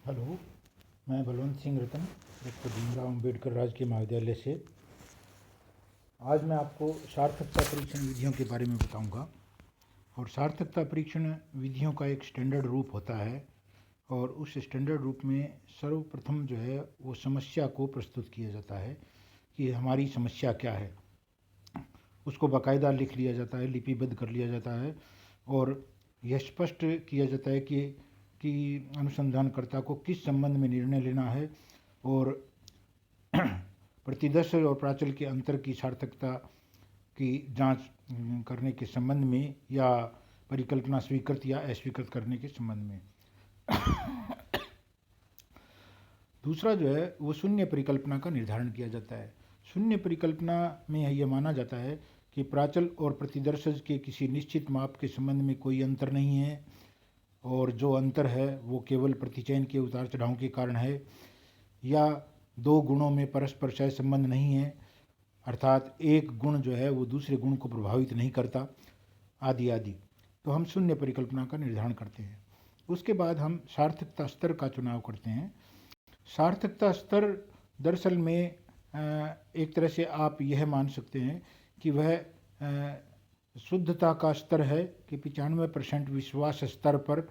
Hello, मैं बलवंत सिंह रतन, doctor Bhimrao Ambedkar राजकीय महाविद्यालय से। आज मैं आपको सार्थकता परीक्षण विधियों के बारे में बताऊंगा। और सार्थकता परीक्षण विधियों का एक स्टैंडर्ड रूप होता है, और उस स्टैंडर्ड रूप में सर्वप्रथम जो है वो समस्या को प्रस्तुत किया जाता है कि हमारी समस्या क्या है। उसको बाकायदा लिख लिया जाता है, लिपिबद्ध कर लिया जाता है, और यह स्पष्ट किया जाता है कि अनुसंधानकर्ता को किस संबंध में निर्णय लेना है, और प्रतिदर्श और प्राचल के अंतर की सार्थकता की जांच करने के संबंध में, या परिकल्पना स्वीकृत या अस्वीकृत करने के संबंध में। दूसरा जो है वो शून्य परिकल्पना का निर्धारण किया जाता है। शून्य परिकल्पना में यह माना जाता है कि प्राचल और प्रतिदर्शज के किसी निश्चित माप के संबंध में कोई अंतर नहीं है, और जो अंतर है वो केवल प्रतिचयन के उतार चढ़ाव के कारण है, या दो गुणों में परस्पर सह संबंध नहीं है, अर्थात एक गुण जो है वो दूसरे गुण को प्रभावित नहीं करता, आदि आदि। तो हम शून्य परिकल्पना का निर्धारण करते हैं। उसके बाद हम सार्थकता स्तर का चुनाव करते हैं। सार्थकता स्तर दरअसल में एक तरह से आप यह मान सकते हैं कि वह शुद्धता का स्तर है कि 95% विश्वास स्तर पर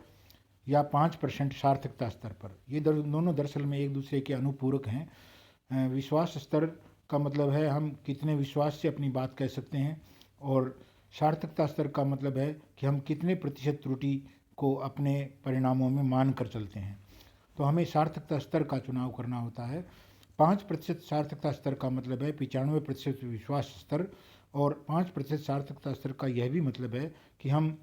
या 5% सार्थकता स्तर पर। ये दोनों दरअसल में एक दूसरे के अनुपूरक हैं। विश्वास स्तर का मतलब है हम कितने विश्वास से अपनी बात कह सकते हैं, और सार्थकता स्तर का मतलब है कि हम कितने प्रतिशत त्रुटि को अपने परिणामों में मान कर चलते हैं। तो हमें सार्थकता स्तर का चुनाव करना होता है। 5% सार्थकता स्तर का मतलब है 95% विश्वास स्तर, और 5% सार्थकता स्तर का यह भी मतलब है कि हम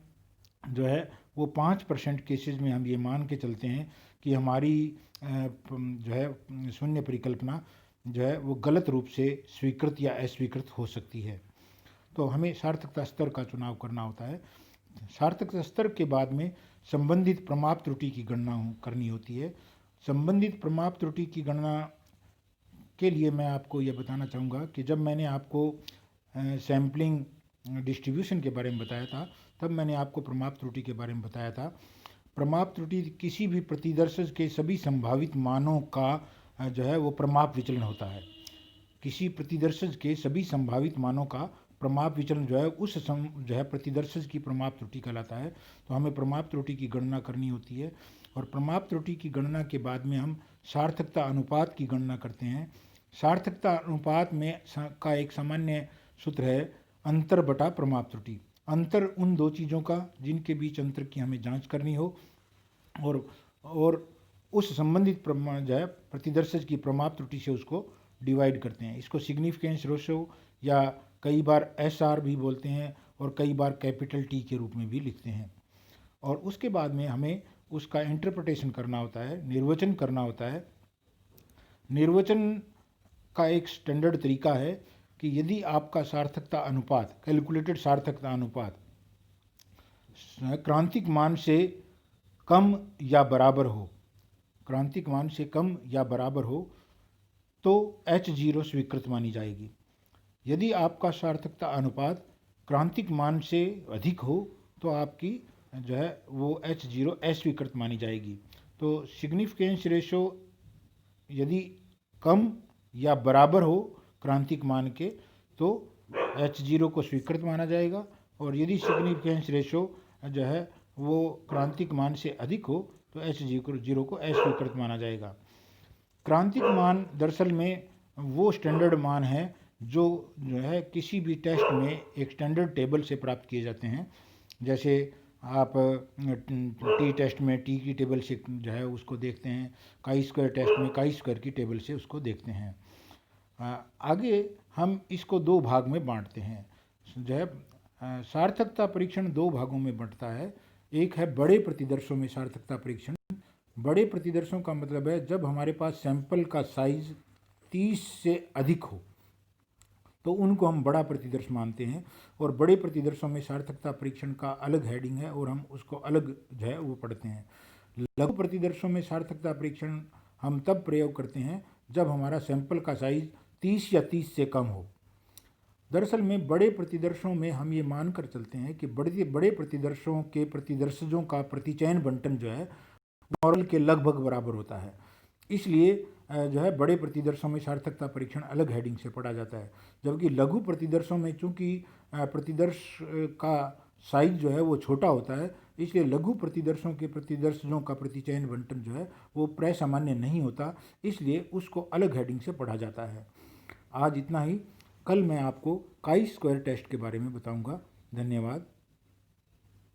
जो है वो 5% केसेज में हम ये मान के चलते हैं कि हमारी जो है शून्य परिकल्पना जो है वो गलत रूप से स्वीकृत या अस्वीकृत हो सकती है। तो हमें सार्थकता स्तर का चुनाव करना होता है। सार्थकता स्तर के बाद में संबंधित प्रमाप त्रुटि की गणना करनी होती है। संबंधित प्रमाप त्रुटि की गणना के लिए मैं आपको यह बताना चाहूँगा कि जब मैंने आपको सैम्पलिंग डिस्ट्रीब्यूशन के बारे में बताया था, तब मैंने आपको प्रमाप त्रुटि के बारे में बताया था। प्रमाप त्रुटि किसी भी प्रतिदर्श के सभी संभावित मानों का जो है वो प्रमाप विचलन होता है। किसी प्रतिदर्शज के सभी संभावित मानों का प्रमाप विचलन जो है उस जो है प्रतिदर्शज की प्रमाप त्रुटि कहलाता है। तो हमें प्रमाप त्रुटि की गणना करनी होती है, और प्रमाप त्रुटि की गणना के बाद में हम सार्थकता अनुपात की गणना करते हैं। सार्थकता अनुपात में का एक सामान्य सूत्र है अंतर बटा प्रमाप त्रुटि। अंतर उन दो चीज़ों का जिनके बीच अंतर की हमें जांच करनी हो, और उस संबंधित जो है प्रतिदर्शज की प्रमाप त्रुटि से उसको डिवाइड करते हैं। इसको सिग्निफिकेंस रेशो या कई बार SR भी बोलते हैं, और कई बार कैपिटल T के रूप में भी लिखते हैं। और उसके बाद में हमें उसका इंटरप्रिटेशन करना होता है, निर्वचन करना होता है। निर्वचन का एक स्टैंडर्ड तरीका है कि यदि आपका सार्थकता अनुपात, कैलकुलेटेड सार्थकता अनुपात क्रांतिक मान से कम या बराबर हो, क्रांतिक मान से कम या बराबर हो, तो H0 स्वीकृत मानी जाएगी। यदि आपका सार्थकता अनुपात क्रांतिक मान से अधिक हो, तो आपकी जो है वो H0 अस्वीकृत मानी जाएगी। तो सिग्निफिकेंस रेशो यदि कम या बराबर हो क्रांतिक मान के, तो H0 को स्वीकृत माना जाएगा, और यदि सिग्निफिकेंस रेशो जो है वो क्रांतिक मान से अधिक हो, तो H0 को अस्वीकृत माना जाएगा। क्रांतिक मान दरअसल में वो स्टैंडर्ड मान है जो है किसी भी टेस्ट में एक स्टैंडर्ड टेबल से प्राप्त किए जाते हैं। जैसे आप T टेस्ट में T की टेबल से जो है उसको देखते हैं, काई स्क्वायर टेस्ट में काई स्क्वायर की टेबल से उसको देखते हैं। आगे हम इसको दो भाग में बांटते हैं। जो है सार्थकता परीक्षण दो भागों में बंटता है। एक है बड़े प्रतिदर्शों में सार्थकता परीक्षण। बड़े प्रतिदर्शों का मतलब है जब हमारे पास सैंपल का साइज 30 से अधिक हो, तो उनको हम बड़ा प्रतिदर्श मानते हैं। और बड़े प्रतिदर्शों में सार्थकता परीक्षण का अलग हेडिंग है, और हम उसको अलग जो है वो पढ़ते हैं। लघु प्रतिदर्शों में सार्थकता परीक्षण हम तब प्रयोग करते हैं जब हमारा सैंपल का साइज 30 या 30 से कम हो। दरअसल में बड़े प्रतिदर्शों में हम ये मान कर चलते हैं कि बड़े प्रतिदर्शों के प्रतिदर्शजों का प्रतिचयन बंटन जो है नॉर्मल के लगभग बराबर होता है। इसलिए जो है बड़े प्रतिदर्शों में सार्थकता परीक्षण अलग हेडिंग से पढ़ा जाता है, जबकि लघु प्रतिदर्शों में चूंकि प्रतिदर्श का साइज जो है वो छोटा होता है, इसलिए लघु प्रतिदर्शों के प्रतिदर्शों का प्रतिचयन बंटन जो है वो प्राय सामान्य नहीं होता, इसलिए उसको अलग हेडिंग से पढ़ा जाता है। आज इतना ही। कल मैं आपको काई स्क्वायर टेस्ट के बारे में बताऊंगा। धन्यवाद।